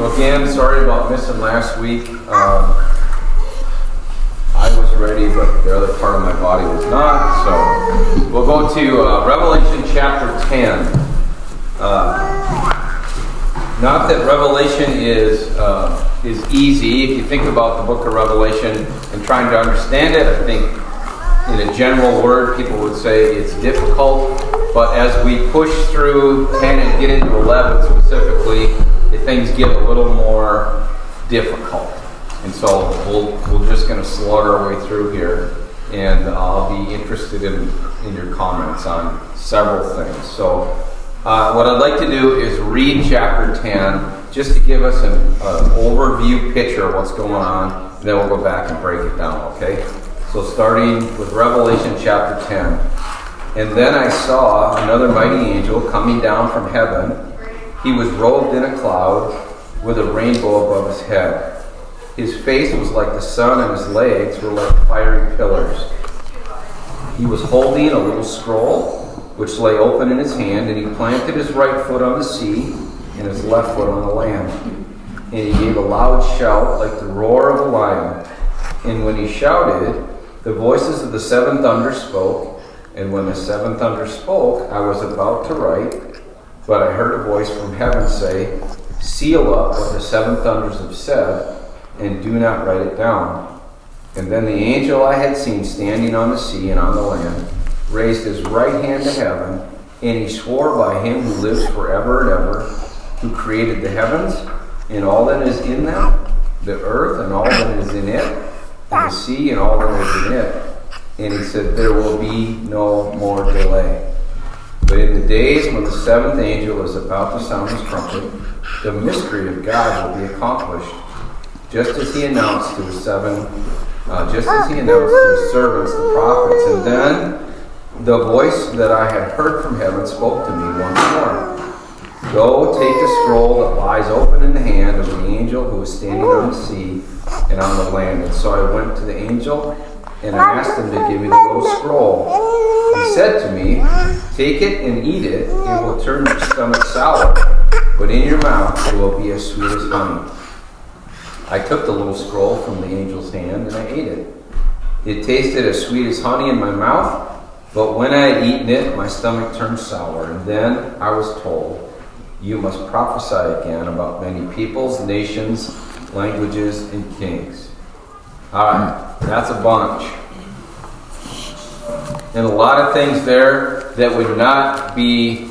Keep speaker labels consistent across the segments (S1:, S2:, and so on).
S1: So again, sorry about missing last week. I was ready, but the other part of my body was not. So we'll go to Revelation chapter 10. Not that Revelation is easy. If you think about the book of Revelation and trying to understand it, I think in a general word, people would say it's difficult. But as we push through 10 and get into 11 specifically, things get a little more difficult. And so we're just going to slaughter our way through here. And I'll be interested in your comments on several things. So what I'd like to do is read chapter 10 just to give us an overview picture of what's going on. And then we'll go back and break it down, okay? So starting with Revelation chapter 10. And then I saw another mighty angel coming down from heaven. He was robed in a cloud with a rainbow above his head. His face was like the sun and his legs were like fiery pillars. He was holding a little scroll which lay open in his hand, and he planted his right foot on the sea and his left foot on the land. And he gave a loud shout like the roar of a lion. And when he shouted, the voices of the seven thunders spoke. And when the seven thunders spoke, I was about to write, but I heard a voice from heaven say, "Seal up what the seven thunders have said, and do not write it down." And then the angel I had seen standing on the sea and on the land raised his right hand to heaven, and he swore by him who lives forever and ever, who created the heavens and all that is in them, the earth and all that is in it, and the sea and all that is in it. And he said, "There will be no more delay. But in the days when the seventh angel is about to sound his trumpet, the mystery of God will be accomplished, just as he announced to his servants, the prophets." And then the voice that I had heard from heaven spoke to me once more. "Go, take the scroll that lies open in the hand of the angel who is standing on the sea and on the land." And so I went to the angel, and I asked him to give me the little scroll. He said to me, "Take it and eat it. It will turn your stomach sour, but in your mouth it will be as sweet as honey." I took the little scroll from the angel's hand and I ate it. It tasted as sweet as honey in my mouth, but when I had eaten it, my stomach turned sour. And then I was told, "You must prophesy again about many peoples, nations, languages, and kings." All right, that's a bunch. And a lot of things there that would not be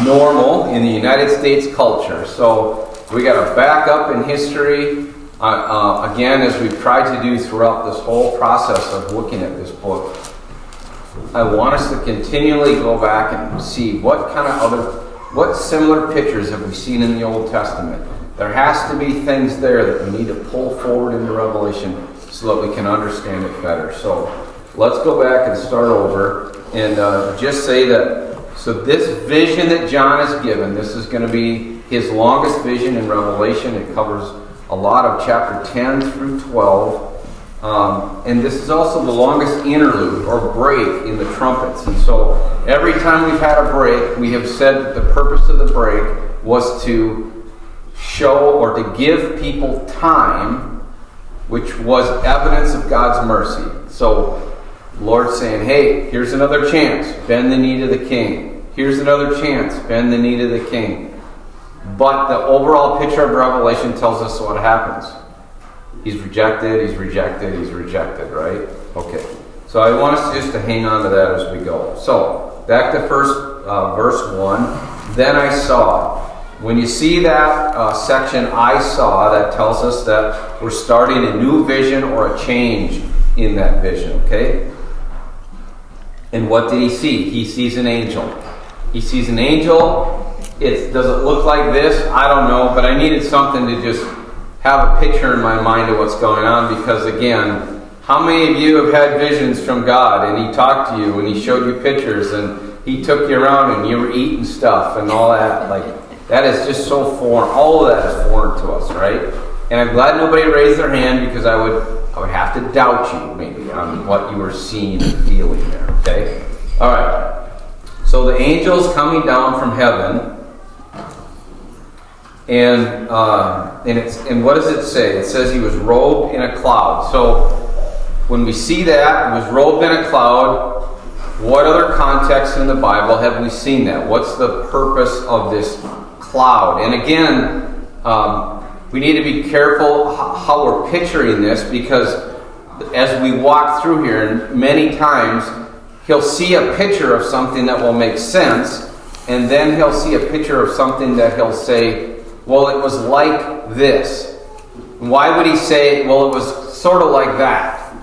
S1: normal in the United States culture. So we got to back up in history, again, as we've tried to do throughout this whole process of looking at this book. I want us to continually go back and see what similar pictures have we seen in the Old Testament. There has to be things there that we need to pull forward into Revelation so that we can understand it better. So let's go back and start over and just say that, so this vision that John is given, this is going to be his longest vision in Revelation. It covers a lot of chapter 10 through 12. And this is also the longest interlude or break in the trumpets. And so every time we've had a break, we have said that the purpose of the break was to show or to give people time, which was evidence of God's mercy. So Lord's saying, "Hey, here's another chance. Bend the knee to the king. Here's another chance. Bend the knee to the king." But the overall picture of Revelation tells us what happens. He's rejected, he's rejected, he's rejected, right? Okay. So I want us just to hang on to that as we go. So, back to verse 1. Then I saw. When you see that section, "I saw," that tells us that we're starting a new vision or a change in that vision, okay? And what did he see? He sees an angel. He sees an angel. Does it look like this? I don't know, but I needed something to just have a picture in my mind of what's going on, because again, how many of you have had visions from God and he talked to you and he showed you pictures and he took you around and you were eating stuff and all that? Like, that is just so foreign. All of that is foreign to us, right? And I'm glad nobody raised their hand, because I would have to doubt you maybe on what you were seeing and feeling there, okay? All right. So the angels coming down from heaven And what does it say? It says he was robed in a cloud. So when we see that, he was robed in a cloud, what other context in the Bible have we seen that? What's the purpose of this cloud? And again, we need to be careful how we're picturing this, because as we walk through here, many times he'll see a picture of something that will make sense, and then he'll see a picture of something that he'll say, well, it was like this. Why would he say, well, it was sort of like that?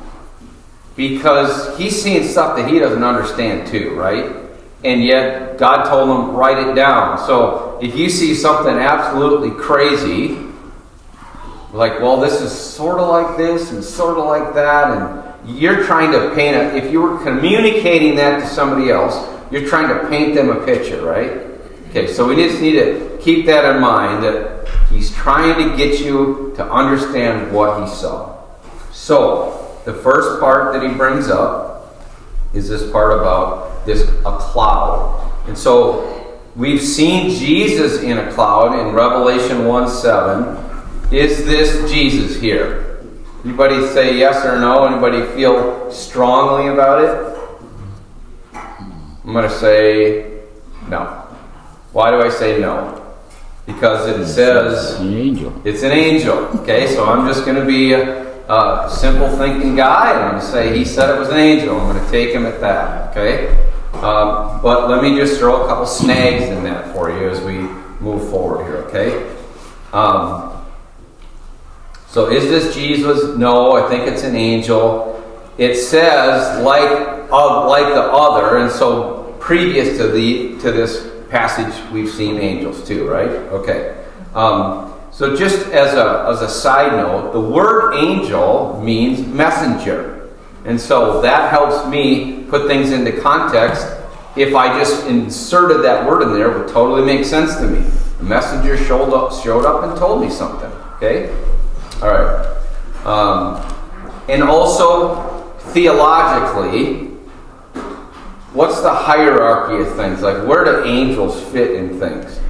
S1: Because he's seeing stuff that he doesn't understand too, right? And yet God told him, write it down. So if you see something absolutely crazy, like, well, this is sort of like this and sort of like that, and you're trying to paint if you were communicating that to somebody else, you're trying to paint them a picture, right? Okay, so we just need to keep that in mind, that he's trying to get you to understand what he saw. So, the first part that he brings up is this part about a cloud. And so, we've seen Jesus in a cloud in Revelation 1:7. Is this Jesus here? Anybody say yes or no? Anybody feel strongly about it? I'm going to say no. Why do I say no? Because it says
S2: an angel.
S1: It's an angel. Okay, so I'm just going to be a simple thinking guy, and I'm going to say he said it was an angel. I'm going to take him at that. Okay, but let me just throw a couple snags in that for you as we move forward here. Okay. So is this Jesus? No, I think it's an angel. It says like the other, and so previous to this passage, we've seen angels too, right? Okay. So just as a side note, the word angel means messenger, and so that helps me put things into context. If I just inserted that word in there, it would totally make sense to me. The messenger showed up and told me something. Okay. All right. And also, theologically, what's the hierarchy of things? Like, where do angels fit in things?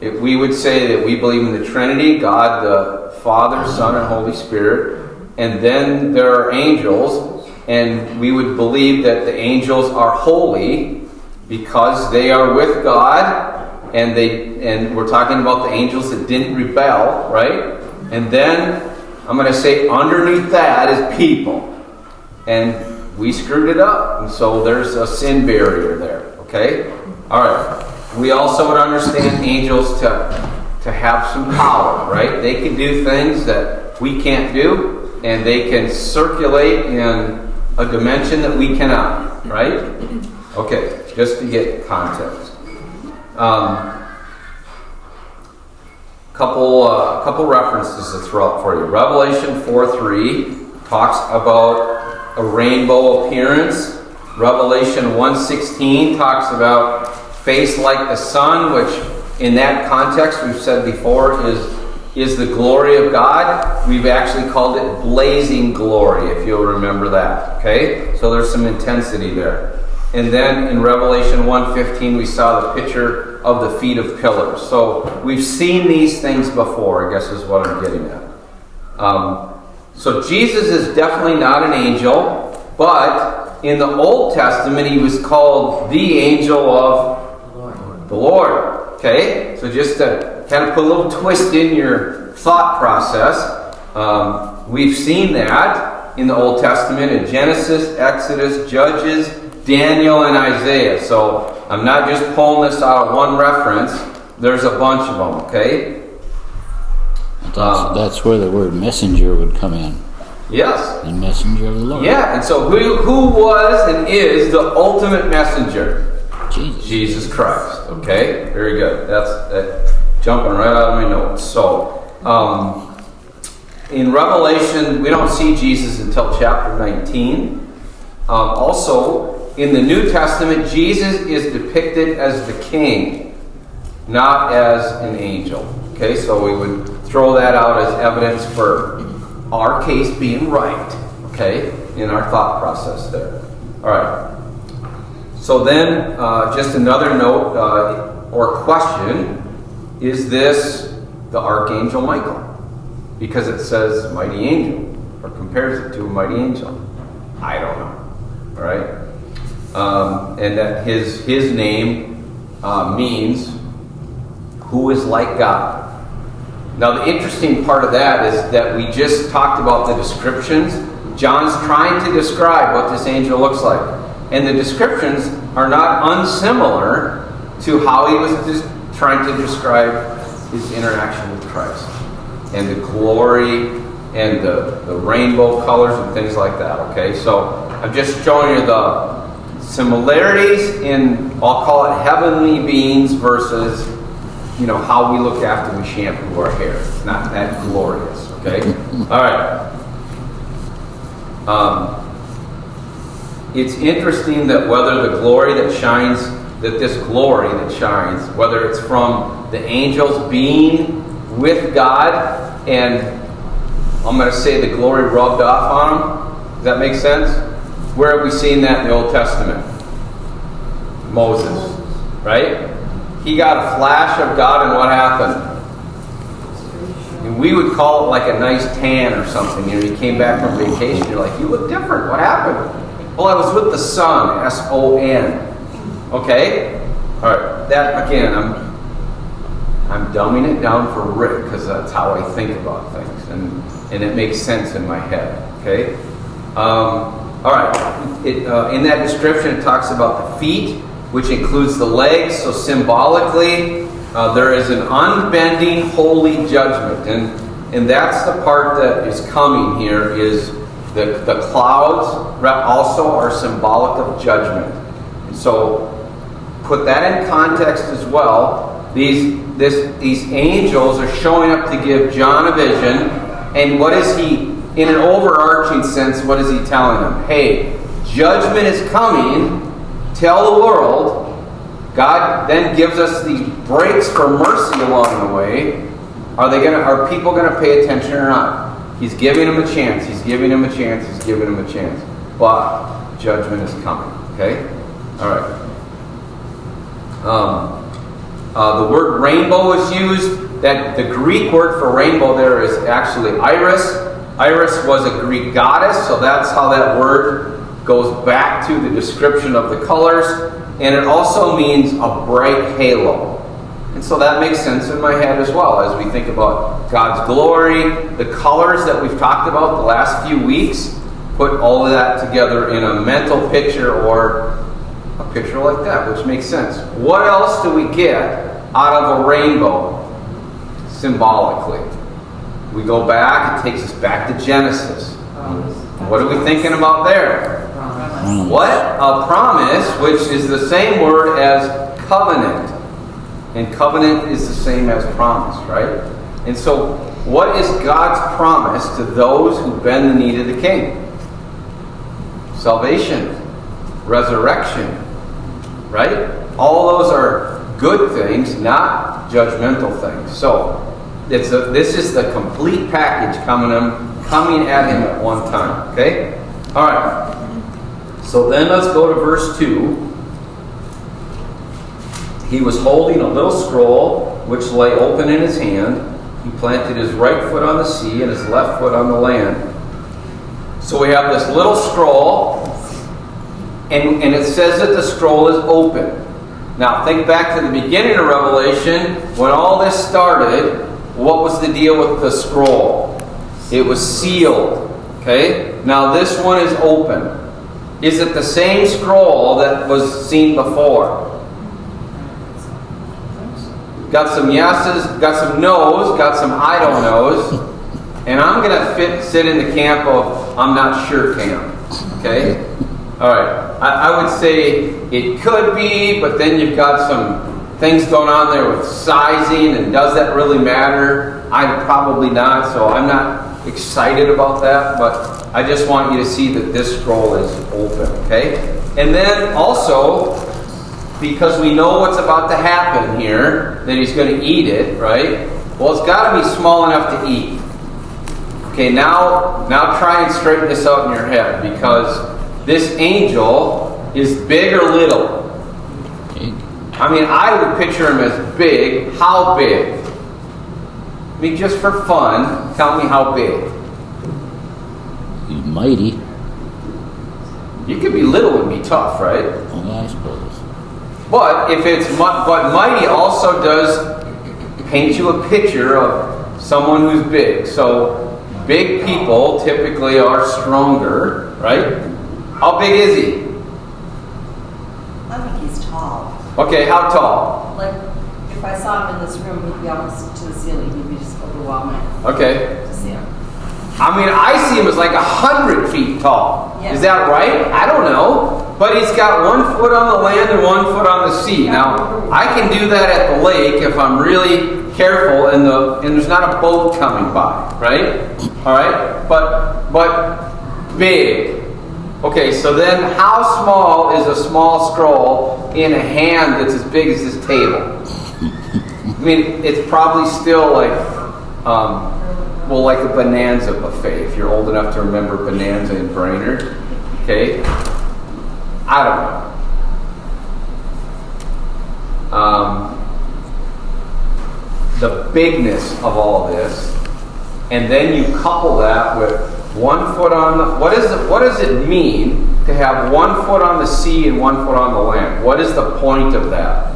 S1: If we would say that we believe in the Trinity, God, the Father, Son, and Holy Spirit, and then there are angels, and we would believe that the angels are holy because they are with God, and we're talking about the angels that didn't rebel, right? And then I'm going to say underneath that is people. And we screwed it up. And so there's a sin barrier there. Okay? Alright. We also would understand angels to have some power, right? They can do things that we can't do. And they can circulate in a dimension that we cannot. Right? Okay. Just to get context. Couple references to throw out for you. Revelation 4:3 talks about a rainbow appearance. Revelation 1:16 talks about face like the sun, which in that context we've said before is the glory of God. We've actually called it blazing glory, if you'll remember that. Okay? So there's some intensity there. And then in Revelation 1:15 we saw the picture of the feet of pillars. So we've seen these things before, I guess is what I'm getting at. So Jesus is definitely not an angel, but in the Old Testament he was called the angel of the Lord. Okay? So just to kind of put a little twist in your thought process, we've seen that in the Old Testament in Genesis, Exodus, Judges, Daniel, and Isaiah. So I'm not just pulling this out of one reference. There's a bunch of them, okay?
S2: That's where the word messenger would come in.
S1: Yes.
S2: The messenger of the Lord.
S1: Yeah, and so who was and is the ultimate messenger? Jesus Christ. Okay? Very good. That's jumping right out of my notes. So, in Revelation, we don't see Jesus until chapter 19. Also, in the New Testament, Jesus is depicted as the king, not as an angel. Okay, so we would throw that out as evidence for our case being right. Okay, in our thought process there. All right. So then, just another note or question: is this the archangel Michael, because it says mighty angel, or compares it to a mighty angel. I don't know. All right? And that his name means who is like God. Now the interesting part of that is that we just talked about the descriptions. John's trying to describe what this angel looks like. And the descriptions are not unsimilar to how he was just trying to describe his interaction with Christ. And the glory and the rainbow colors and things like that. Okay, so I'm just showing you the similarities in, I'll call it heavenly beings versus, how we look after we shampoo our hair. It's not that glorious, okay? All right. It's interesting that whether the glory that shines, whether it's from the angels being with God, and I'm going to say the glory rubbed off on them. Does that make sense? Where have we seen that in the Old Testament? Moses, right? He got a flash of God, and what happened? And we would call it like a nice tan or something. He came back from vacation. You're like, you look different. What happened? Well, I was with the sun, S-O-N. Okay? All right. That, again, I'm dumbing it down for Rick because that's how I think about things. And it makes sense in my head. Okay? All right. In that description, it talks about the feet, which includes the legs. So symbolically, there is an unbending holy judgment. And that's the part that is coming here, is the clouds also are symbolic of judgment. And so put that in context as well. These angels are showing up to give John a vision. And what is he, in an overarching sense, what is he telling them? Hey, judgment is coming. Tell the world. God then gives us these breaks for mercy along the way. Are people going to pay attention or not? He's giving them a chance. He's giving them a chance. He's giving them a chance. But judgment is coming. Okay? All right. The word rainbow is used. That the Greek word for rainbow there is actually iris. Iris was a Greek goddess, so that's how that word goes back to the description of the colors. And it also means a bright halo. And so that makes sense in my head as well as we think about God's glory, the colors that we've talked about the last few weeks. Put all of that together in a mental picture or a picture like that, which makes sense. What else do we get out of a rainbow symbolically? We go back, it takes us back to Genesis. What are we thinking about there? What? A promise, which is the same word as covenant. And covenant is the same as promise, right? And so, what is God's promise to those who bend the knee to the King? Salvation, resurrection, right? All those are good things, not judgmental things. So, this is the complete package coming at him at one time. Okay? All right. So then let's go to verse 2. He was holding a little scroll which lay open in his hand. He planted his right foot on the sea and his left foot on the land. So we have this little scroll, and it says that the scroll is open. Now think back to the beginning of Revelation. When all this started, what was the deal with the scroll? It was sealed. Okay? Now this one is open. Is it the same scroll that was seen before? Got some yeses, got some no's, got some I don't knows. And I'm going to sit in the camp of I'm not sure camp. Okay? Alright. I would say it could be, but then you've got some things going on there with sizing, and does that really matter? I'm probably not, so I'm not excited about that, but I just want you to see that this scroll is open, okay? And then also, because we know what's about to happen here, that he's going to eat it, right? Well, it's got to be small enough to eat. Okay, now try and straighten this out in your head, because this angel is big or little? I mean, I would picture him as big. How big? mean, just for fun, tell me how big.
S2: He's mighty.
S1: You could be little and be tough, right?
S2: Oh, yeah, I suppose.
S1: But if it's but mighty also does paint you a picture of someone who's big. So big people typically are stronger, right? How big is he?
S3: I think he's tall.
S1: Okay, how tall?
S3: Like, if I saw him in this room, he'd be almost to the ceiling. He'd be just overwhelming
S1: Okay.
S3: to see him.
S1: I mean, I see him as like 100 feet tall.
S3: Yeah.
S1: Is that right? I don't know. But he's got 1 foot on the land and 1 foot on the sea. Now, I can do that at the lake if I'm really careful and there's not a boat coming by, right? All right? But big. Okay, so then how small is a small scroll in a hand that's as big as this table? I mean, it's probably still like, like a Bonanza buffet, if you're old enough to remember Bonanza in Brainerd. Okay? I don't know. The bigness of all this, and then you couple that with 1 foot on the... What does it mean to have 1 foot on the sea and 1 foot on the land? What is the point of that?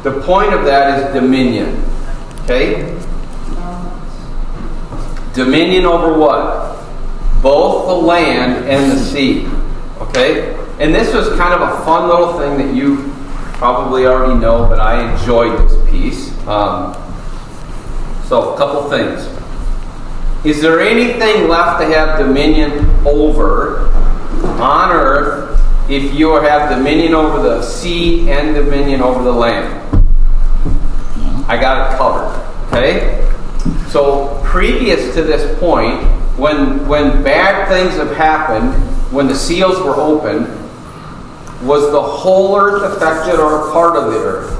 S1: The point of that is dominion. Okay? Dominion over what? Both the land and the sea. Okay? And this was kind of a fun little thing that you probably already know, but I enjoyed this piece. So, a couple things. Is there anything left to have dominion over on earth if you have dominion over the sea and dominion over the land? I got it covered. Okay? So, previous to this point, when bad things have happened, when the seals were opened, was the whole earth affected or a part of the earth?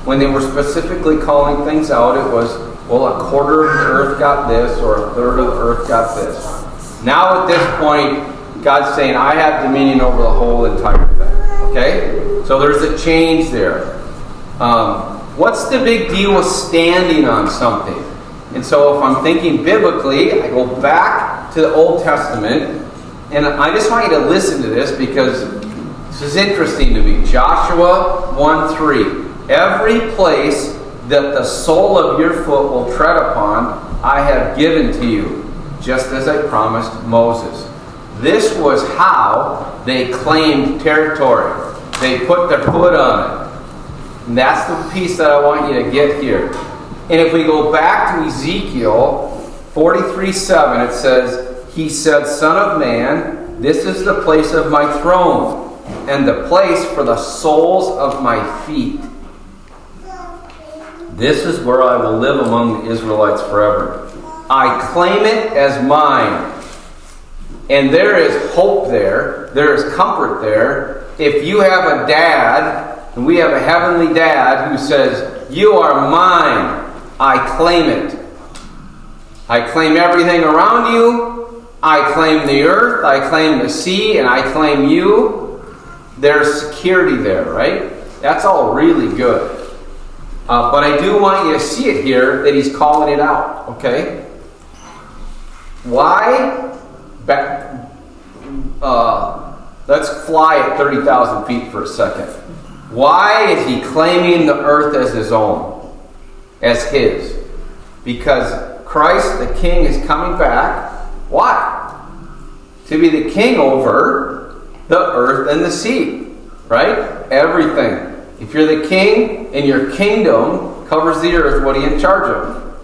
S1: When they were specifically calling things out, it was, well, a quarter of the earth got this, or a third of the earth got this. Now at this point, God's saying, I have dominion over the whole entire thing. Okay? So there's a change there. What's the big deal with standing on something? And so if I'm thinking biblically, I go back to the Old Testament, and I just want you to listen to this because this is interesting to me. Joshua 1:3. Every place that the sole of your foot will tread upon, I have given to you, just as I promised Moses. This was how they claimed territory. They put their foot on it. And that's the piece that I want you to get here. And if we go back to Ezekiel 43:7, it says, He said, Son of man, this is the place of my throne, and the place for the soles of my feet. This is where I will live among the Israelites forever. I claim it as mine. And there is hope there. There is comfort there. If you have a dad, and we have a heavenly dad who says, you are mine, I claim it. I claim everything around you. I claim the earth. I claim the sea. And I claim you. There's security there, right? That's all really good. But I do want you to see it here that he's calling it out, okay? Why? Let's fly at 30,000 feet for a second. Why is he claiming the earth as his own? As his? Because Christ, the King, is coming back. Why? To be the king over the earth and the sea. Right? Everything. If you're the king and your kingdom covers the earth, what are you in charge of?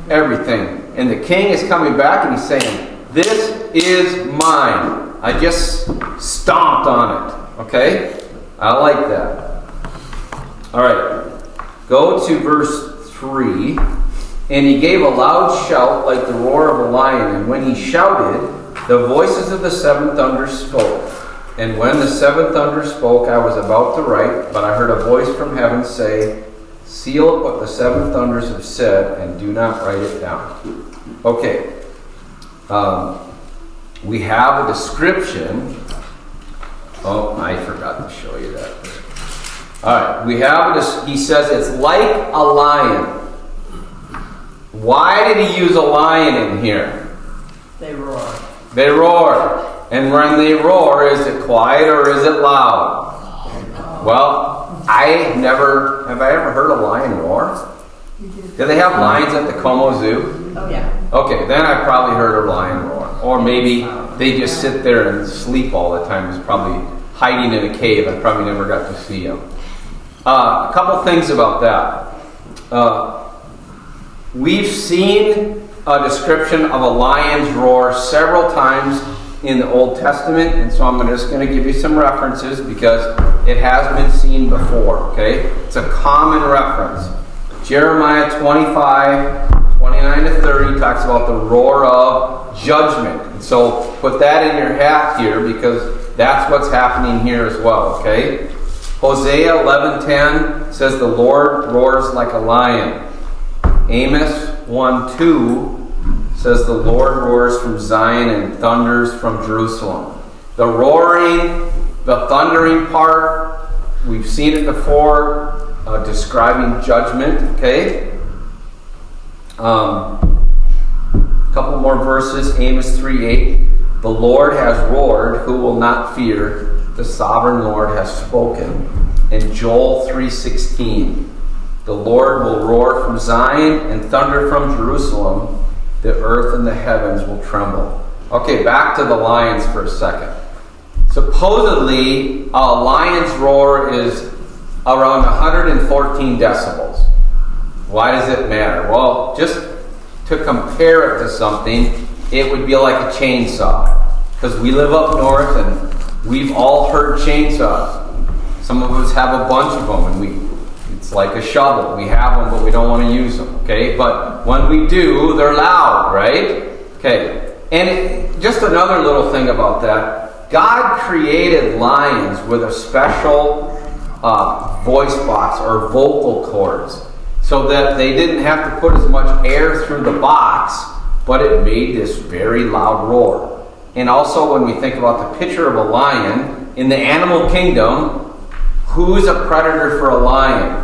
S1: Everything. And the king is coming back and he's saying, this is mine. I just stomped on it. Okay? I like that. Alright. Go to verse 3. And he gave a loud shout like the roar of a lion. And when he shouted, the voices of the seven thunders spoke. And when the seven thunders spoke, I was about to write, but I heard a voice from heaven say, seal up what the seven thunders have said, and do not write it down. Okay. We have a description. Oh, I forgot to show you that. Alright, we have he says it's like a lion. Why did he use a lion in here?
S3: They roar.
S1: They roar. And when they roar, is it quiet or is it loud? Well, have I ever heard a lion roar? Do they have lions at the Como Zoo?
S3: Oh, yeah.
S1: Okay, then I probably heard a lion roar. Or maybe they just sit there and sleep all the time. He's probably hiding in a cave. I probably never got to see him. A couple things about that. We've seen a description of a lion's roar several times in the Old Testament, and so I'm just going to give you some references because it has been seen before, okay? It's a common reference. Jeremiah 25, 29 to 30 talks about the roar of judgment. And so put that in your hat here because that's what's happening here as well, okay? Hosea 11:10 says the Lord roars like a lion. Amos 1:2 says the Lord roars from Zion and thunders from Jerusalem. The roaring, the thundering part, we've seen it before, describing judgment, okay? A couple more verses. Amos 3:8. The Lord has roared, who will not fear? The sovereign Lord has spoken. And Joel 3:16. The Lord will roar from Zion and thunder from Jerusalem. The earth and the heavens will tremble. Okay, back to the lions for a second. Supposedly, a lion's roar is around 114 decibels. Why does it matter? Well, just to compare it to something, it would be like a chainsaw. Because we live up north and we've all heard chainsaws. Some of us have a bunch of them and it's like a shovel. We have them, but we don't want to use them, okay? But when we do, they're loud, right? Okay. And just another little thing about that. God created lions with a special voice box or vocal cords so that they didn't have to put as much air through the box, but it made this very loud roar. And also when we think about the picture of a lion, in the animal kingdom, who's a predator for a lion?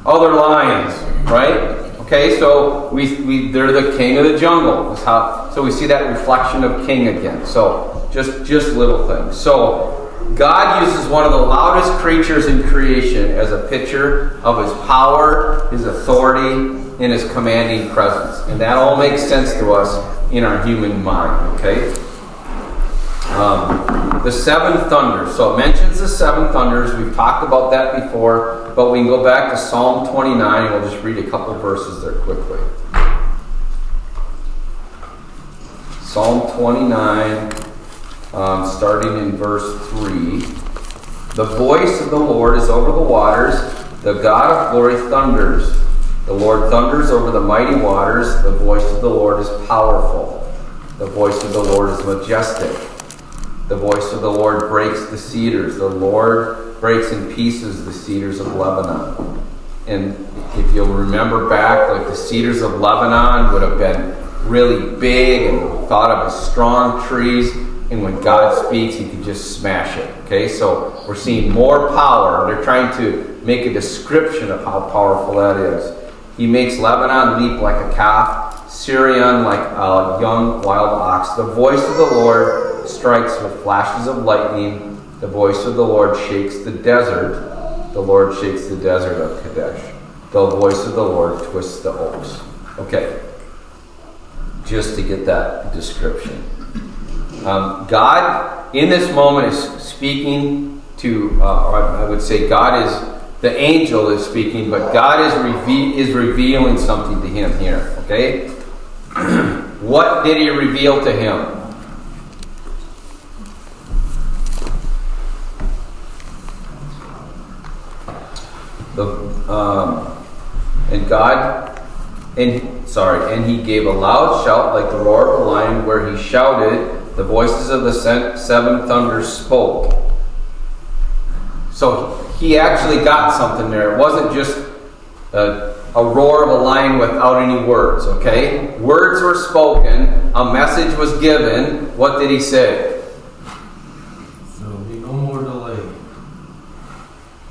S1: Other lions, right? Okay, so they're the king of the jungle. So we see that reflection of king again. So just little things. So God uses one of the loudest creatures in creation as a picture of his power, his authority, and his commanding presence. And that all makes sense to us in our human mind, okay? The seven thunders. So it mentions the seven thunders. We've talked about that before, but we can go back to Psalm 29. We'll just read a couple verses there quickly. Psalm 29, starting in verse 3. The voice of the Lord is over the waters. The God of glory thunders. The Lord thunders over the mighty waters. The voice of the Lord is powerful. The voice of the Lord is majestic. The voice of the Lord breaks the cedars. The Lord breaks in pieces the cedars of Lebanon. And if you'll remember back, like the cedars of Lebanon would have been really big and thought of as strong trees. And when God speaks, he can just smash it. Okay, so we're seeing more power. They're trying to make a description of how powerful that is. He makes Lebanon leap like a calf, Syrian like a young wild ox. The voice of the Lord strikes with flashes of lightning. The voice of the Lord shakes the desert. The Lord shakes the desert of Kadesh. The voice of the Lord twists the oaks. Okay, just to get that description. God, in this moment, is speaking to, or I would say God is, the angel is speaking, but God is revealing something to him here, okay? What did he reveal to him? And he gave a loud shout like the roar of a lion, where he shouted, the voices of the seven thunders spoke. So he actually got something there. It wasn't just a roar of a lion without any words, okay? Words were spoken. A message was given. What did he say?
S4: There will be no more delay.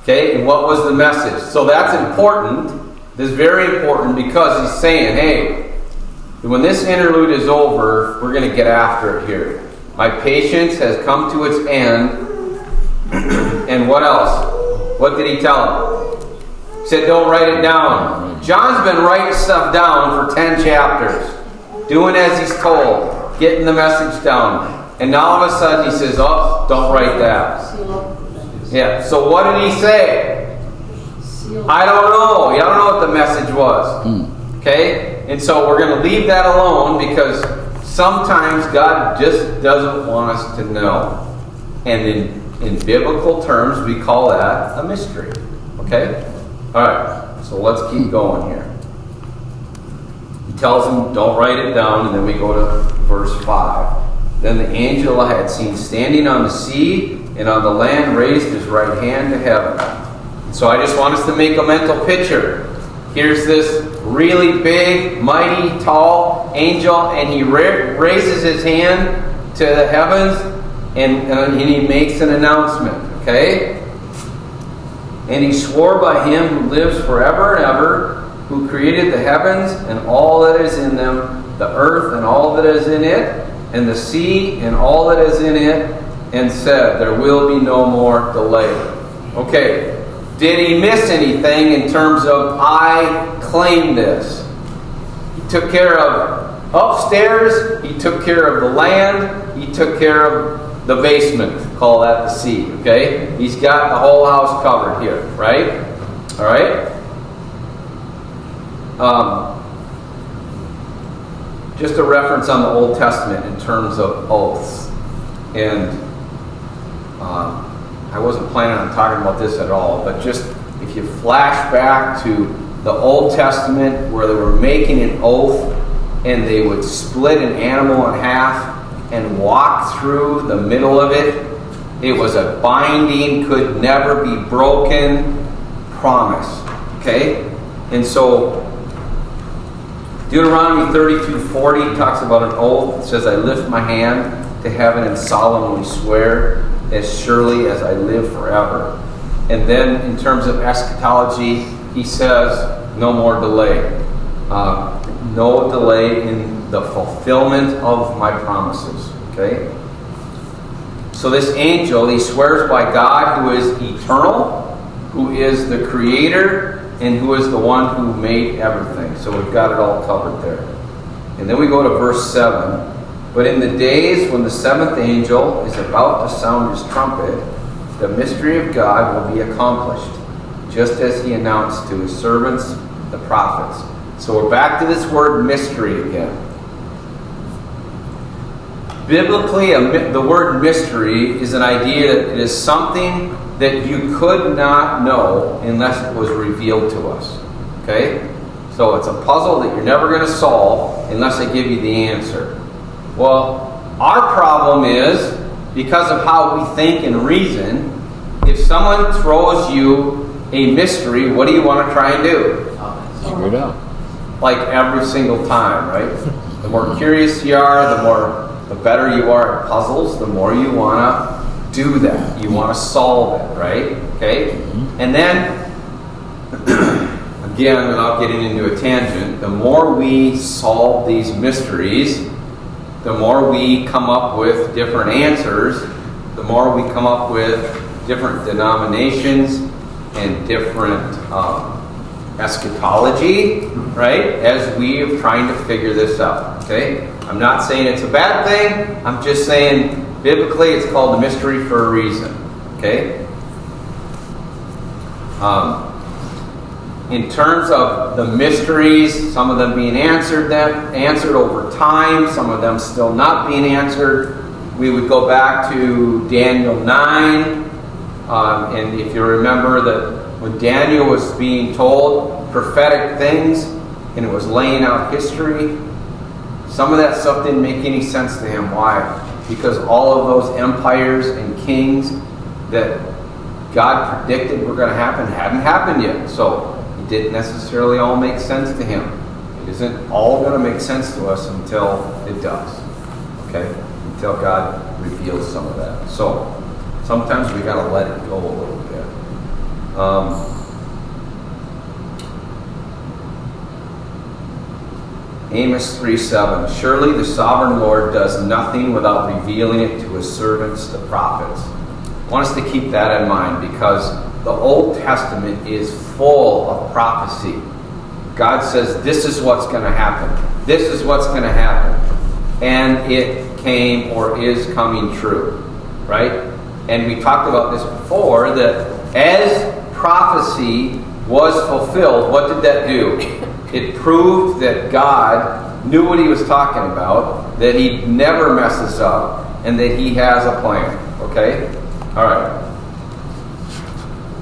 S1: Okay, and what was the message? So that's important. This is very important because he's saying, hey, when this interlude is over, we're going to get after it here. My patience has come to its end. And what else? What did he tell him? He said, don't write it down. John's been writing stuff down for 10 chapters. Doing as he's told. Getting the message down. And now all of a sudden he says, oh, don't write that. Yeah, so what did he say? I don't know. I don't know what the message was. Okay? And so we're going to leave that alone because sometimes God just doesn't want us to know. And in biblical terms, we call that a mystery. Okay? Alright, so let's keep going here. He tells him, don't write it down, and then we go to verse 5. Then the angel I had seen standing on the sea and on the land raised his right hand to heaven. So I just want us to make a mental picture. Here's this really big, mighty, tall angel, and he raises his hand to the heavens, and he makes an announcement. Okay? And he swore by him who lives forever and ever, who created the heavens and all that is in them, the earth and all that is in it, and the sea and all that is in it, and said, there will be no more delay. Okay. Did he miss anything in terms of, I claim this? He took care of upstairs, he took care of the land, he took care of the basement. Call that the sea, okay? He's got the whole house covered here, right? All right? Just a reference on the Old Testament in terms of oaths. And I wasn't planning on talking about this at all, but just if you flash back to the Old Testament where they were making an oath and they would split an animal in half and walk through the middle of it, it was a binding, could never be broken promise. Okay? And so Deuteronomy 32:40 talks about an oath. It says, I lift my hand to heaven and solemnly swear, as surely as I live forever. And then in terms of eschatology, he says, no more delay. No delay in the fulfillment of my promises. Okay? So this angel, he swears by God who is eternal, who is the creator, and who is the one who made everything. So we've got it all covered there. And then we go to verse 7. But in the days when the seventh angel is about to sound his trumpet, the mystery of God will be accomplished, just as he announced to his servants, the prophets. So we're back to this word mystery again. Biblically, the word mystery is an idea that it is something that you could not know unless it was revealed to us. Okay? So it's a puzzle that you're never going to solve unless I give you the answer. Well, our problem is, because of how we think and reason, if someone throws you a mystery, what do you want to try and do?
S2: Figure it out.
S1: Like every single time, right? The more curious you are, the better you are at puzzles, the more you want to do that. You want to solve it, right? Okay? And then, again, without getting into a tangent, the more we solve these mysteries, the more we come up with different answers, the more we come up with different denominations and different eschatology, right? As we are trying to figure this out, okay? I'm not saying it's a bad thing. I'm just saying, biblically, it's called a mystery for a reason, okay? In terms of the mysteries, some of them being answered over time, some of them still not being answered, we would go back to Daniel 9. And if you remember that when Daniel was being told prophetic things and it was laying out history, some of that stuff didn't make any sense to him. Why? Because all of those empires and kings that God predicted were going to happen hadn't happened yet. So it didn't necessarily all make sense to him. It isn't all going to make sense to us until it does. Okay? Until God reveals some of that. So sometimes we got to let it go a little bit. Amos 3:7. Surely the sovereign Lord does nothing without revealing it to his servants, the prophets. I want us to keep that in mind because the Old Testament is full of prophecy. God says, this is what's going to happen. This is what's going to happen. And it came or is coming true. Right? And we talked about this before, that as prophecy was fulfilled, what did that do? It proved that God knew what he was talking about, that he never messes up, and that he has a plan. Okay? All right.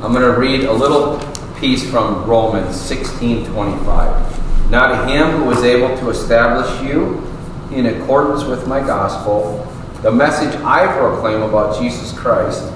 S1: I'm going to read a little piece from Romans 16:25. Now to him who is able to establish you in accordance with my gospel, the message I proclaim about Jesus Christ,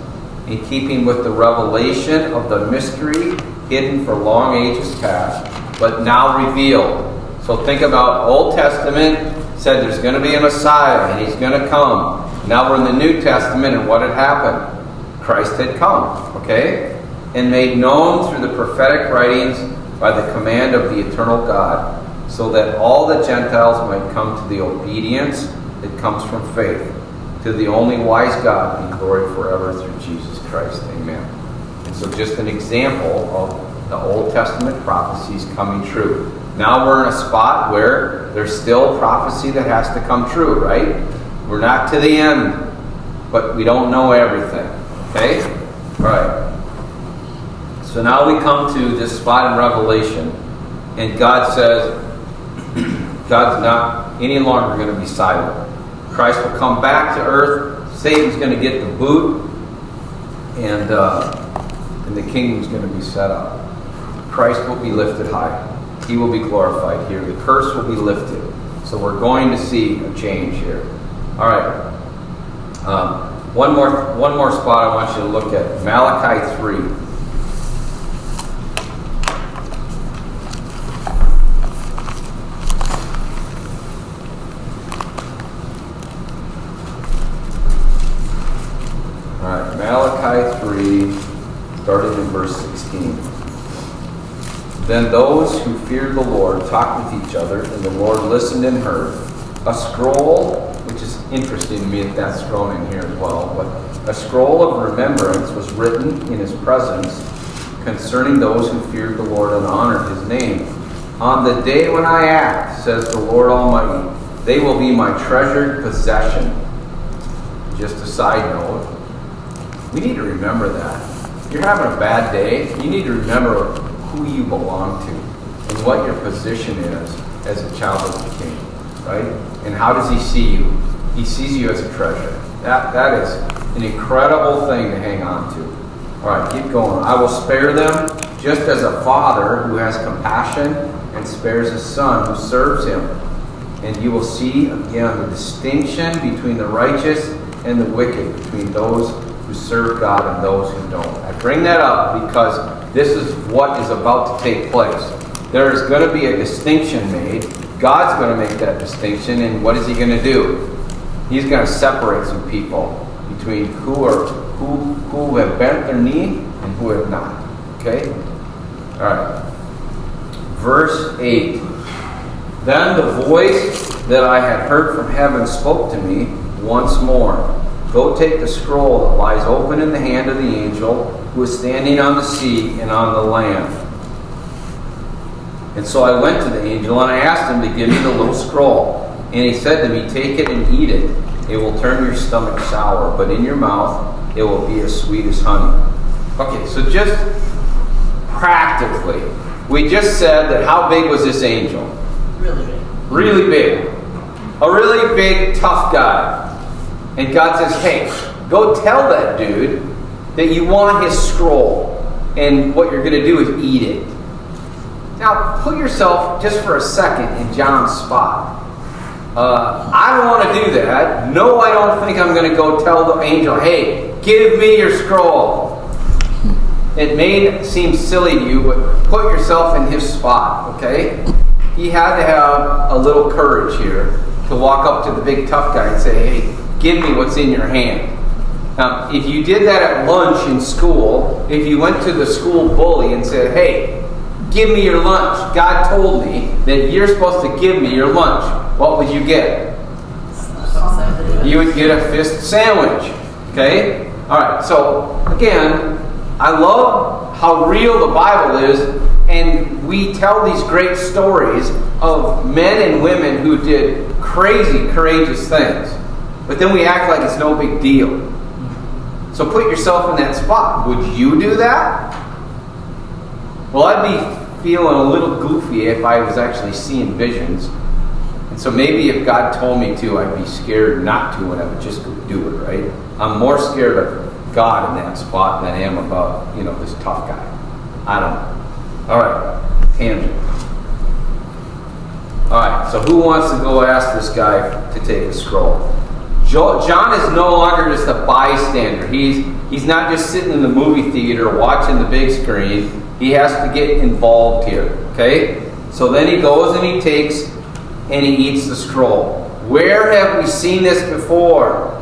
S1: in keeping with the revelation of the mystery hidden for long ages past, but now revealed. So think about Old Testament, said there's going to be a Messiah, and he's going to come. Now we're in the New Testament, and what had happened? Christ had come, okay? And made known through the prophetic writings by the command of the eternal God, so that all the Gentiles might come to the obedience that comes from faith. To the only wise God be glory forever through Jesus Christ. Amen. And so just an example of the Old Testament prophecies coming true. Now we're in a spot where there's still prophecy that has to come true, right? We're not to the end, but we don't know everything. Okay? All right. So now we come to this spot in Revelation, and God says, God's not any longer going to be silent. Christ will come back to earth. Satan's going to get the boot, and the kingdom's going to be set up. Christ will be lifted high. He will be glorified here. The curse will be lifted. So we're going to see a change here. All right. One more spot I want you to look at. Malachi 3. Malachi 3, starting in verse 16. Then those who feared the Lord talked with each other, and the Lord listened and heard. A scroll, which is interesting to me that that's thrown in here as well, but a scroll of remembrance was written in his presence concerning those who feared the Lord and honored his name. On the day when I act, says the Lord Almighty, they will be my treasured possession. Just a side note, we need to remember that. If you're having a bad day, you need to remember who you belong to and what your position is as a child of the King, right? And how does he see you? He sees you as a treasure. That is an incredible thing to hang on to. All right, keep going. I will spare them just as a father who has compassion and spares his son who serves him. And you will see again the distinction between the righteous and the wicked, between those who serve God and those who don't. I bring that up because this is what is about to take place. There is going to be a distinction made. God's going to make that distinction, and what is he going to do? He's going to separate some people between who have bent their knee and who have not. Okay? All right. Verse 8. Then the voice that I had heard from heaven spoke to me once more. Go take the scroll that lies open in the hand of the angel who is standing on the sea and on the land. And so I went to the angel and I asked him to give me the little scroll. And he said to me, take it and eat it. It will turn your stomach sour, but in your mouth it will be as sweet as honey. Okay, so just practically, we just said that how big was this angel?
S3: Really big.
S1: Really big. A really big, tough guy. And God says, hey, go tell that dude that you want his scroll. And what you're going to do is eat it. Now, put yourself just for a second in John's spot. I don't want to do that. No, I don't think I'm going to go tell the angel, hey, give me your scroll. It may seem silly to you, but put yourself in his spot, okay? He had to have a little courage here to walk up to the big tough guy and say, hey, give me what's in your hand. Now, if you did that at lunch in school, if you went to the school bully and said, hey, give me your lunch. God told me that you're supposed to give me your lunch. What would you get? You would get a fist sandwich. Okay? Alright, so again, I love how real the Bible is, and we tell these great stories of men and women who did crazy, courageous things. But then we act like it's no big deal. So put yourself in that spot. Would you do that? Well, I'd be feeling a little goofy if I was actually seeing visions. And so maybe if God told me to, I'd be scared not to, and I would just go do it, right? I'm more scared of God in that spot than I am about, this tough guy. I don't know. All right, tangent. All right, so who wants to go ask this guy to take a scroll? John is no longer just a bystander. He's not just sitting in the movie theater watching the big screen. He has to get involved here, okay? So then he goes and he takes and he eats the scroll. Where have we seen this before?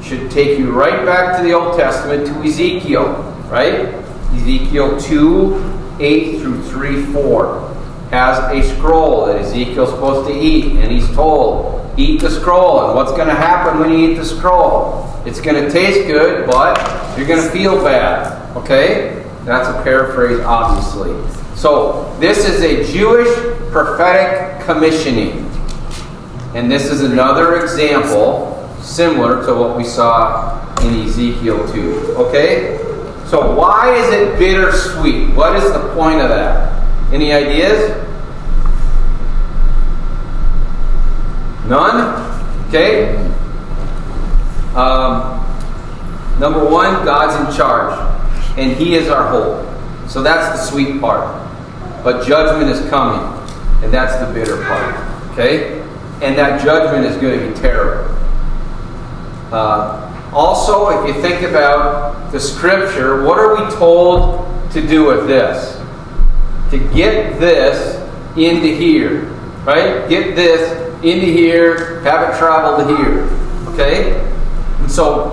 S1: Should take you right back to the Old Testament, to Ezekiel, right? Ezekiel 2:8-3:4 has a scroll that Ezekiel's supposed to eat, and he's told, eat the scroll. And what's going to happen when you eat the scroll? It's going to taste good, but you're going to feel bad, okay? That's a paraphrase, obviously. So this is a Jewish prophetic commissioning. And this is another example similar to what we saw in Ezekiel 2. Okay? So why is it bittersweet? What is the point of that? Any ideas? None? Okay? Number one, God's in charge. And He is our hope. So that's the sweet part. But judgment is coming. And that's the bitter part. Okay? And that judgment is going to be terrible. Also, if you think about the Scripture, what are we told to do with this? To get this into here. Right? Get this into here, have it travel to here. Okay? And so,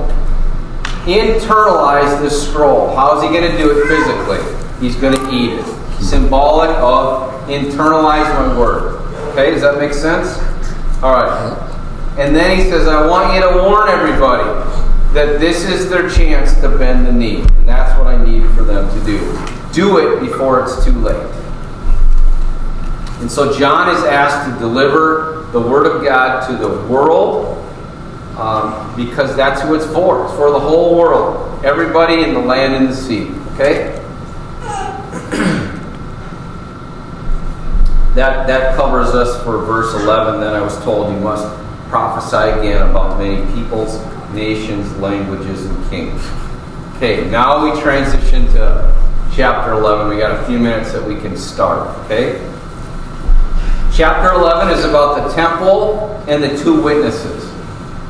S1: internalize this scroll. How is he going to do it physically? He's going to eat it. Symbolic of internalize my word. Okay, does that make sense? Alright. And then he says, I want you to warn everybody that this is their chance to bend the knee. And that's what I need for them to do. Do it before it's too late. And so John is asked to deliver the Word of God to the world, because that's who it's for. It's for the whole world. Everybody in the land and the sea. Okay? That covers us for verse 11. Then I was told you must prophesy again about many peoples, nations, languages, and kings. Okay, now we transition to chapter 11. We got a few minutes that we can start. Okay? Chapter 11 is about the temple and the two witnesses.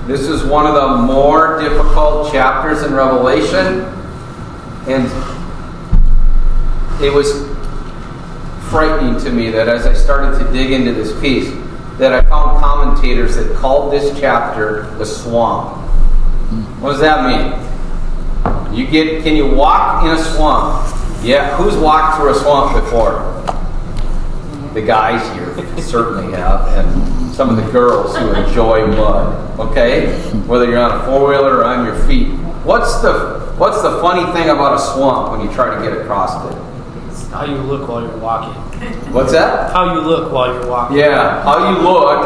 S1: This is one of the more difficult chapters in Revelation. And it was frightening to me that as I started to dig into this piece, that I found commentators that called this chapter the swamp. What does that mean? Can you walk in a swamp? Yeah, who's walked through a swamp before? The guys here certainly have, and some of the girls who enjoy mud. Okay? Whether you're on a four-wheeler or on your feet. What's the funny thing about a swamp when you try to get across it?
S5: How you look while you're walking.
S1: What's that?
S5: How you look while you're walking.
S1: Yeah, how you look.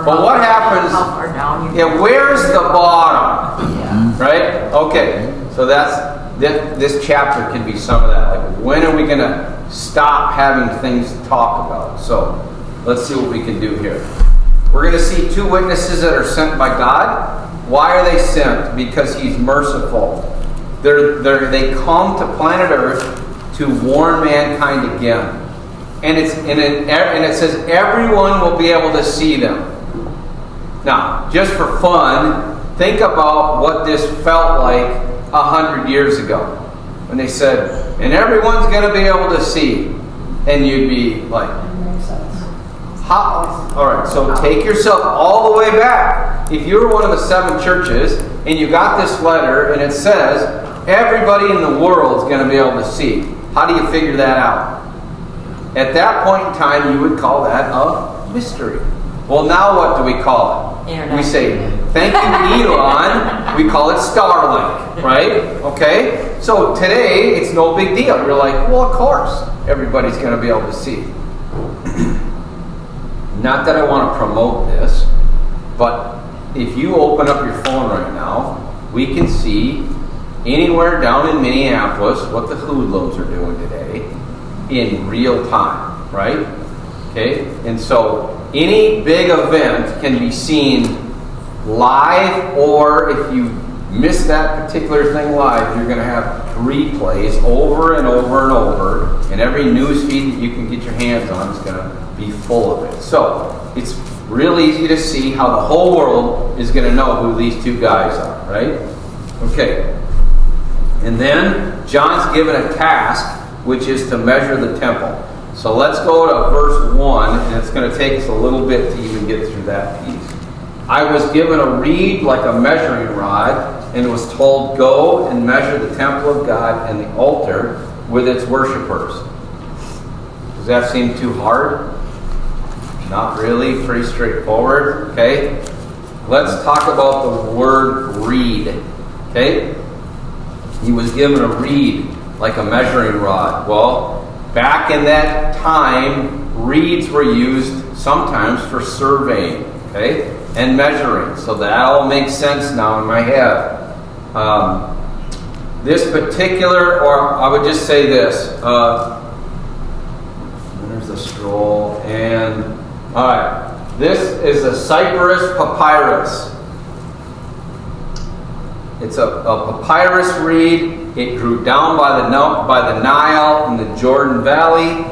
S1: But what happens?
S3: How far down you
S1: Yeah, where's the bottom?
S3: Yeah.
S1: Right? Okay. So this chapter can be some of that. Like, when are we going to stop having things to talk about? So let's see what we can do here. We're going to see two witnesses that are sent by God. Why are they sent? Because He's merciful. They come to planet Earth to warn mankind again. And it says everyone will be able to see them. Now, just for fun, think about what this felt like 100 years ago. When they said, and everyone's going to be able to see. And you'd be like, how? Alright, so take yourself all the way back. If you were one of the 7 churches, and you got this letter, and it says, everybody in the world is going to be able to see. How do you figure that out? At that point in time, you would call that a mystery. Well, now what do we call it?
S3: Internet.
S1: We say, thank you, Elon. We call it Starlink, right? Okay? So today, it's no big deal. You're like, well, of course, everybody's going to be able to see. Not that I want to promote this, but if you open up your phone right now, we can see anywhere down in Minneapolis what the hoodlums are doing today in real time, right? Okay? And so any big event can be seen live, or if you miss that particular thing live, you're going to have replays over and over and over, and every news feed that you can get your hands on is going to be full of it. So it's real easy to see how the whole world is going to know who these two guys are, right? Okay. And then John's given a task, which is to measure the temple. So let's go to verse 1, and it's going to take us a little bit to even get through that piece. I was given a reed like a measuring rod, and was told, go and measure the temple of God and the altar with its worshipers. Does that seem too hard? Not really. Pretty straightforward. Okay. Let's talk about the word reed. Okay. He was given a reed like a measuring rod. Well, back in that time, reeds were used sometimes for surveying, okay, and measuring. So that all makes sense now in my head. This particular, or I would just say this. There's the scroll, and all right, this is a Cyprus papyrus. It's a papyrus reed. It grew down by the Nile in the Jordan Valley.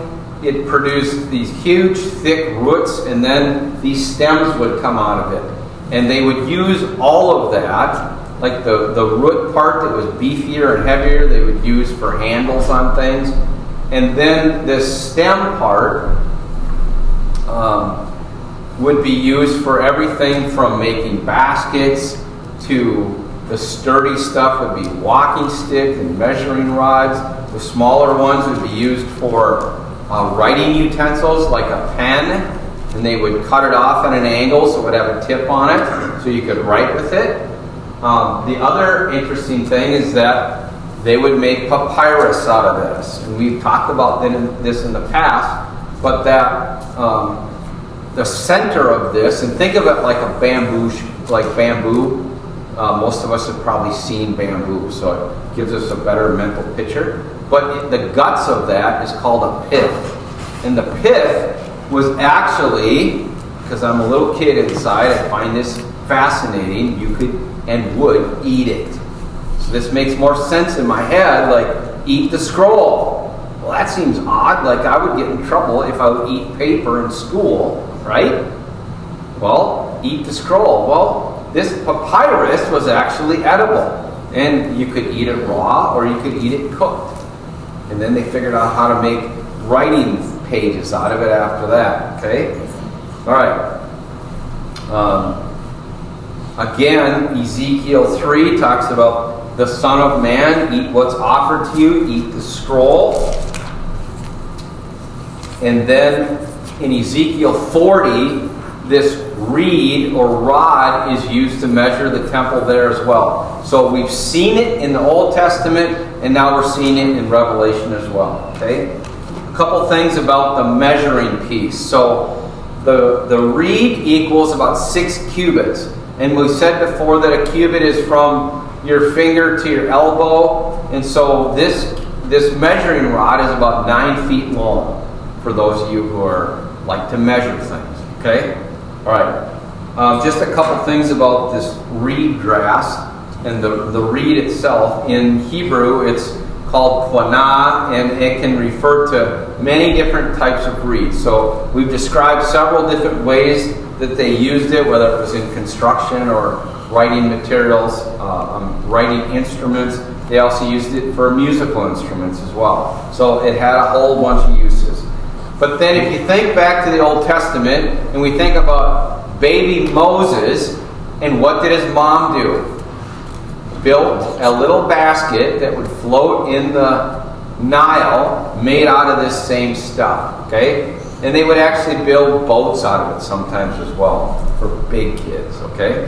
S1: It produced these huge, thick roots, and then these stems would come out of it. And they would use all of that, like the root part that was beefier and heavier, they would use for handles on things. And then this stem part would be used for everything from making baskets to the sturdy stuff would be walking stick and measuring rods. The smaller ones would be used for writing utensils like a pen, and they would cut it off at an angle so it would have a tip on it so you could write with it. The other interesting thing is that they would make papyrus out of this, and we've talked about this in the past, but that the center of this, and think of it like a bamboo, most of us have probably seen bamboo, so it gives us a better mental picture. But the guts of that is called a pith. And the pith was actually, because I'm a little kid inside, I find this fascinating, you could and would eat it. So this makes more sense in my head, like eat the scroll. Well, that seems odd, like I would get in trouble if I would eat paper in school, right? Well, eat the scroll. Well, this papyrus was actually edible, and you could eat it raw or you could eat it cooked. And then they figured out how to make writing pages out of it after that, okay? All right. Again, Ezekiel 3 talks about the Son of Man, eat what's offered to you, eat the scroll. And then in Ezekiel 40, this reed or rod is used to measure the temple there as well. So we've seen it in the Old Testament, and now we're seeing it in Revelation as well. Okay? A couple things about the measuring piece. So the reed equals about 6 cubits. And we said before that a cubit is from your finger to your elbow. And so this measuring rod is about 9 feet long for those of you who like to measure things. Okay? All right. Just a couple things about this reed grass and the reed itself. In Hebrew, it's called quanah, and it can refer to many different types of reeds. So we've described several different ways that they used it, whether it was in construction or writing materials, writing instruments. They also used it for musical instruments as well. So it had a whole bunch of uses. But then if you think back to the Old Testament, and we think about baby Moses, and what did his mom do? Built a little basket that would float in the Nile made out of this same stuff, okay? And they would actually build boats out of it sometimes as well for big kids, okay?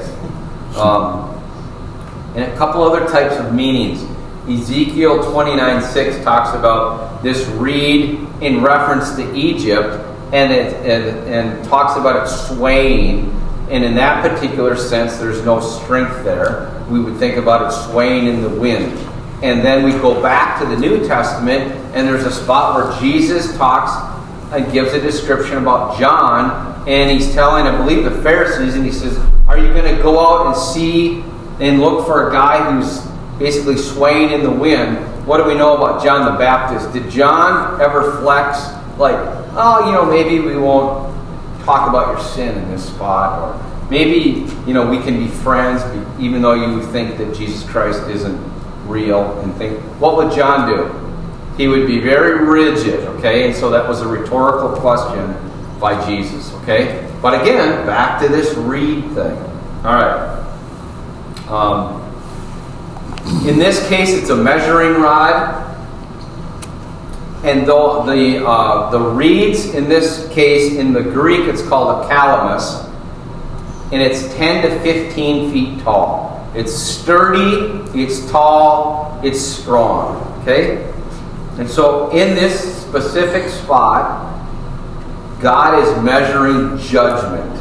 S1: And a couple other types of meanings. Ezekiel 29:6 talks about this reed in reference to Egypt, and talks about it swaying. And in that particular sense, there's no strength there. We would think about it swaying in the wind. And then we go back to the New Testament, and there's a spot where Jesus talks and gives a description about John, and he's telling, I believe, the Pharisees, and he says, are you going to go out and see and look for a guy who's basically swaying in the wind? What do we know about John the Baptist? Did John ever flex like, oh, maybe we won't talk about your sin in this spot, or maybe, we can be friends even though you think that Jesus Christ isn't real, and think, what would John do? He would be very rigid, okay? And so that was a rhetorical question by Jesus, okay? But again, back to this reed thing. All right. In this case, it's a measuring rod. And though the reeds in this case, in the Greek, it's called a calamus, and it's 10 to 15 feet tall. It's sturdy, it's tall, it's strong. Okay? And so in this specific spot, God is measuring judgment,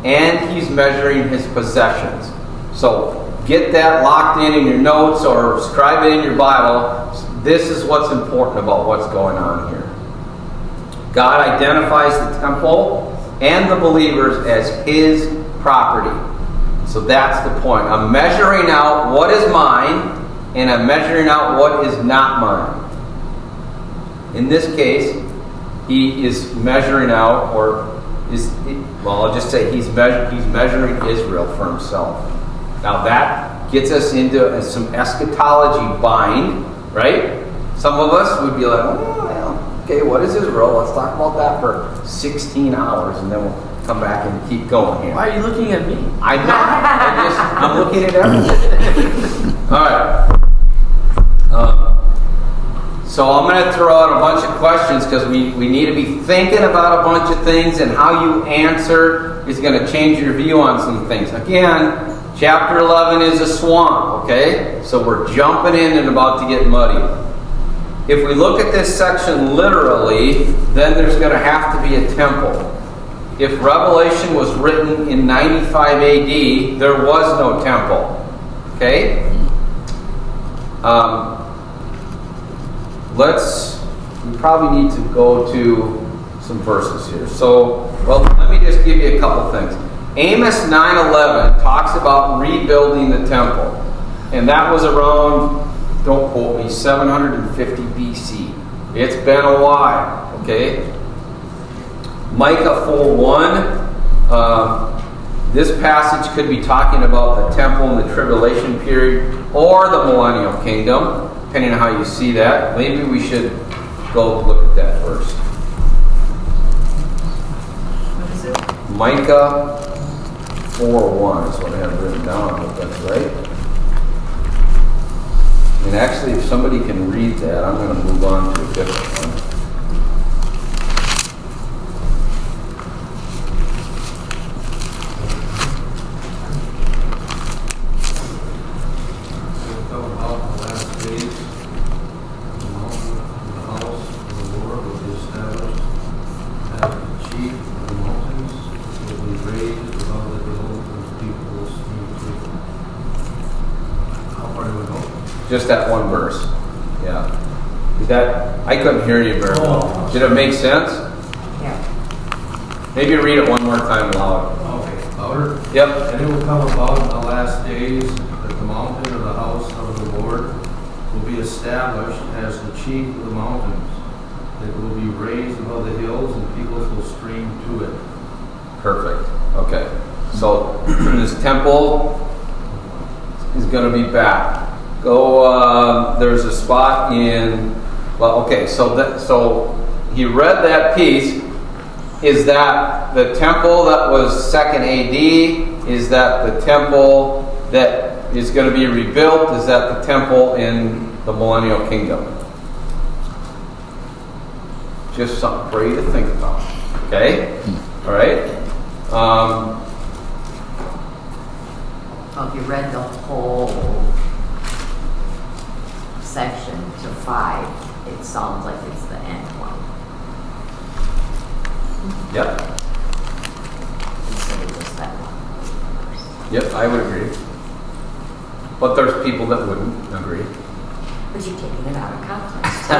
S1: and He's measuring His possessions. So get that locked in your notes, or scribe it in your Bible. This is what's important about what's going on here. God identifies the temple and the believers as His property. So that's the point. I'm measuring out what is mine, and I'm measuring out what is not mine. In this case, He is measuring out, I'll just say He's measuring Israel for Himself. Now that gets us into some eschatology bind, right? Some of us would be like, okay, what is Israel? Let's talk about that for 16 hours, and then we'll come back and keep going here.
S5: Why are you looking at me?
S1: I'm not. I'm looking at everything. All right. So I'm going to throw out a bunch of questions, because we need to be thinking about a bunch of things, and how you answer is going to change your view on some things. Again, chapter 11 is a swamp, okay? So we're jumping in and about to get muddy. If we look at this section literally, then there's going to have to be a temple. If Revelation was written in 95 AD, there was no temple. Okay? We probably need to go to some verses here. So, let me just give you a couple things. Amos 9:11 talks about rebuilding the temple. And that was around, don't quote me, 750 BC. It's been a while, okay? Micah 4:1, this passage could be talking about the temple in the tribulation period or the millennial kingdom, depending on how you see that. Maybe we should go look at that first.
S3: What is it?
S1: Micah 4:1 is what I have written down. I hope that's right. And actually, if somebody can read that, I'm going to move on to a different one. Just that one verse. Yeah. I couldn't hear you very well. Did it make sense?
S3: Yeah.
S1: Maybe read it one more time loud.
S4: Okay, louder.
S1: Yep.
S4: And it will come about in the last days that the mountain of the house of the Lord will be established as the chief of the mountains. It will be raised above the hills, and peoples will stream to it.
S1: Perfect. Okay. So this temple is going to be back. There's a spot in, so he read that piece. Is that the temple that was 2nd AD? Is that the temple that is going to be rebuilt? Is that the temple in the millennial kingdom? Just something for you to think about. Okay? All right?
S6: Well, if you read the whole section to 5, it sounds like it's the end one
S1: Yep.
S6: instead of just that one.
S1: Yep, I would agree. But there's people that wouldn't agree.
S6: But you're taking it out of context.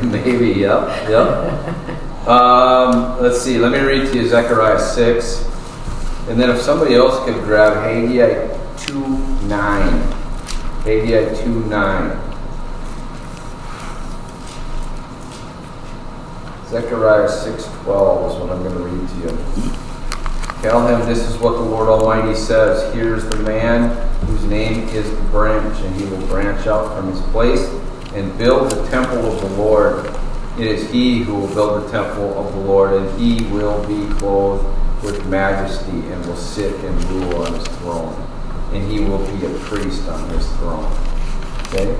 S1: Maybe, yep. Let's see, let me read to you Zechariah 6. And then if somebody else could grab Haggai 2:9. Haggai 2:9. Zechariah 6:12 is what I'm going to read to you. Tell him this is what the Lord Almighty says. Here's the man whose name is the branch, and he will branch out from his place and build the temple of the Lord. It is he who will build the temple of the Lord, and he will be clothed with majesty and will sit and rule on his throne. And he will be a priest on his throne. Okay?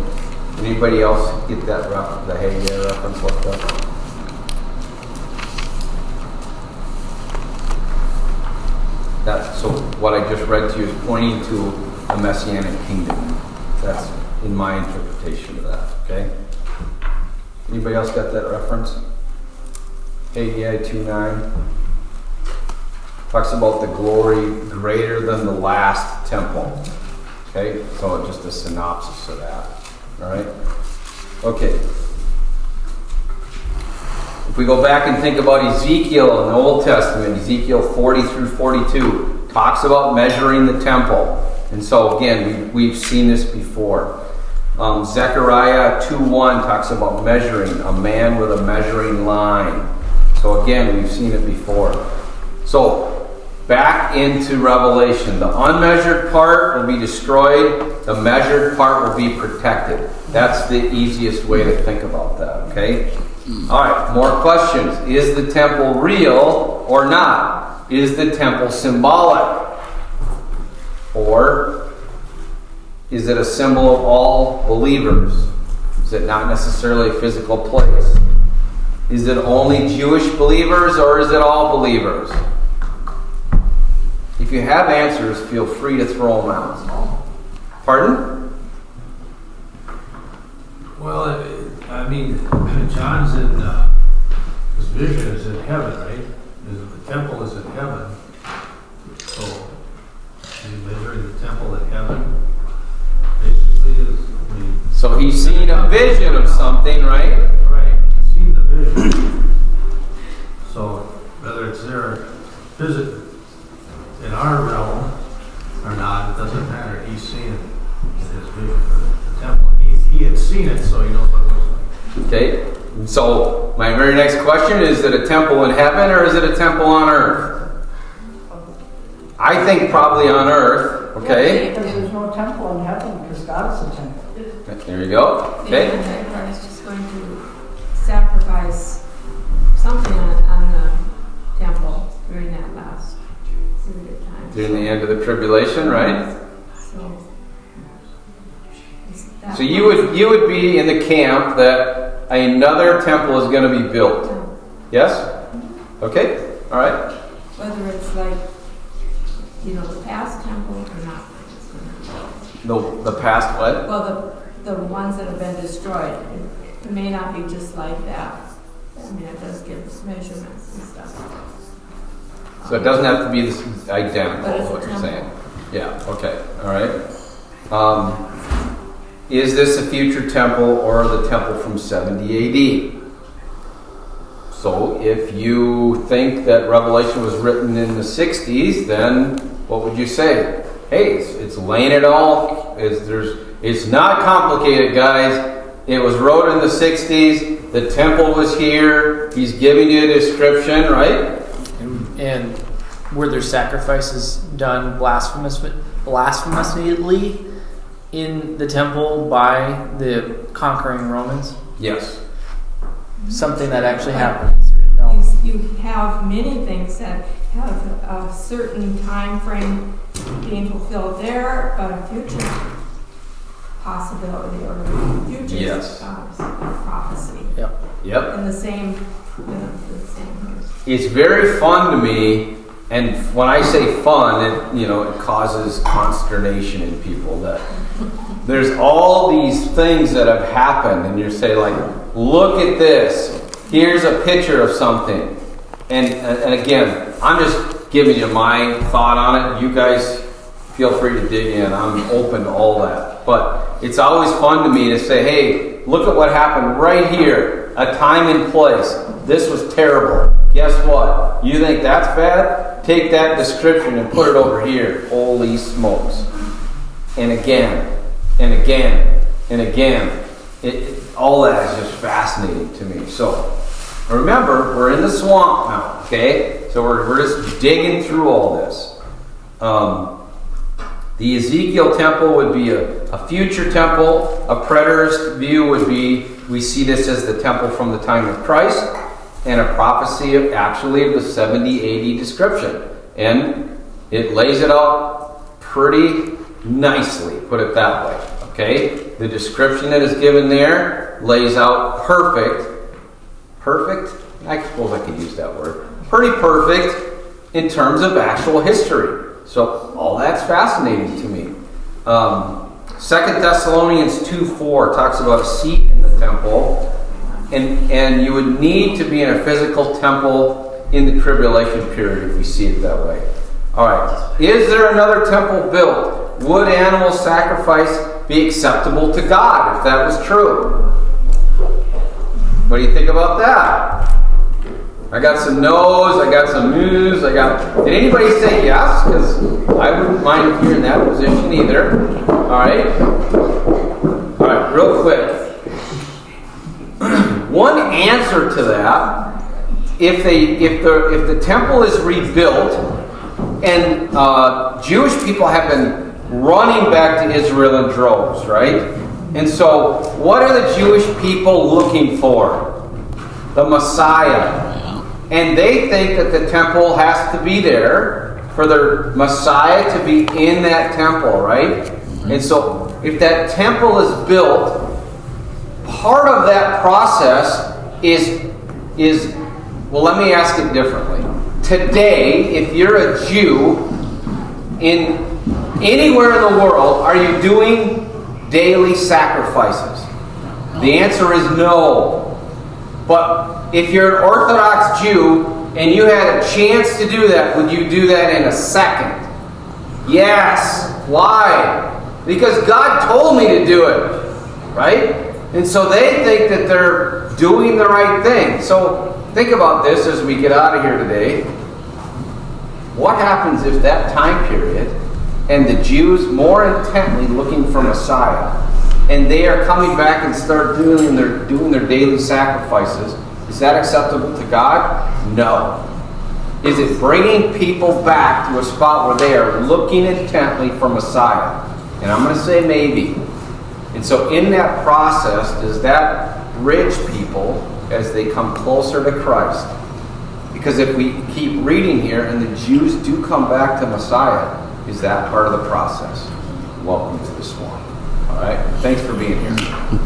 S1: Anybody else get that the Haggai reference looked up? So what I just read to you is pointing to the Messianic kingdom. That's in my interpretation of that. Okay? Anybody else got that reference? Haggai 2:9 talks about the glory greater than the last temple. Okay? So just a synopsis of that. All right? Okay. If we go back and think about Ezekiel in the Old Testament, Ezekiel 40 through 42 talks about measuring the temple. And so again, we've seen this before. Zechariah 2:1 talks about measuring, a man with a measuring line. So again, we've seen it before. So back into Revelation. The unmeasured part will be destroyed. The measured part will be protected. That's the easiest way to think about that, okay? All right, more questions. Is the temple real or not? Is the temple symbolic? Or is it a symbol of all believers? Is it not necessarily a physical place? Is it only Jewish believers or is it all believers? If you have answers, feel free to throw them out. Pardon?
S4: Well, I mean, John's in, his vision is in heaven, right? The temple is in heaven. So, he's measuring the temple in heaven. Basically,
S1: So he's seen a vision of something, right?
S4: right, he's seen the vision. So, whether it's there in our realm or not, it doesn't matter. He's seen it in his vision for the temple. He had seen it, so he knows what it looks like.
S1: Okay, so my very next question is it a temple in heaven or is it a temple on earth? I think probably on earth, okay?
S7: Because there's no temple in heaven, because God is a temple.
S1: There you go, okay?
S3: The Antichrist is just going to sacrifice something on the temple during that last period of time.
S1: During the end of the tribulation, right? So you would be in the camp that another temple is going to be built. Yes? Okay, all right.
S3: Whether it's like, the past temple or not.
S1: The past what?
S3: Well, the ones that have been destroyed, it may not be just like that. I mean, it does give us measurements and stuff.
S1: So it doesn't have to be identical,
S3: But
S1: is
S3: it's a
S1: what you're
S3: temple.
S1: saying. Yeah, okay, all right. Is this a future temple or the temple from 70 AD? So if you think that Revelation was written in the 60s, then what would you say? Hey, it's laying it all. It's not complicated, guys. It was wrote in the 60s. The temple was here. He's giving you a description, right?
S5: And were there sacrifices done blasphemously in the temple by the conquering Romans?
S1: Yes.
S5: Something that actually
S3: But
S5: happened.
S3: You have many things that have a certain time frame being fulfilled there, but a future possibility or a future
S1: Yes.
S3: prophecy.
S5: Yep.
S1: Yep.
S3: in the same, the same years.
S1: It's very fun to me, and when I say fun, it causes consternation in people that there's all these things that have happened, and you say like, look at this. Here's a picture of something, and again, I'm just giving you my thought on it. You guys feel free to dig in. I'm open to all that, but it's always fun to me to say, hey, look at what happened right here, a time and place. This was terrible. Guess what? You think that's bad? Take that description and put it over here. Holy smokes. And again, and again, and again. All that is just fascinating to me. So, remember, we're in the swamp now, okay? So we're just digging through all this. The Ezekiel temple would be a future temple. A preterist view would be, we see this as the temple from the time of Christ, and a prophecy of the 70 AD description. And it lays it out pretty nicely, put it that way. Okay? The description that is given there lays out perfect? I suppose I could use that word. Pretty perfect in terms of actual history. So all that's fascinating to me. 2 Thessalonians 2:4 talks about a seat in the temple. And you would need to be in a physical temple in the tribulation period if we see it that way. All right. Is there another temple built? Would animal sacrifice be acceptable to God if that was true? What do you think about that? I got some no's, I got some moos, did anybody say yes? Because I wouldn't mind if you're in that position either. All right, real quick. One answer to that, if the temple is rebuilt, and Jewish people have been running back to Israel in droves, right? And so, what are the Jewish people looking for? The Messiah. And they think that the temple has to be there for their Messiah to be in that temple, right? And so, if that temple is built, part of that process is well, let me ask it differently. Today, if you're a Jew in anywhere in the world, are you doing daily sacrifices? The answer is no. But if you're an Orthodox Jew and you had a chance to do that, would you do that in a second? Yes. Why? Because God told me to do it. Right? And so they think that they're doing the right thing. So think about this as we get out of here today. What happens if that time period and the Jews more intently looking for Messiah, and they are coming back and start doing their daily sacrifices? Is that acceptable to God? No. Is it bringing people back to a spot where they are looking intently for Messiah? And I'm going to say maybe. And so in that process, does that bridge people as they come closer to Christ? Because if we keep reading here and the Jews do come back to Messiah, is that part of the process? Welcome to the swamp. All right? Thanks for being here.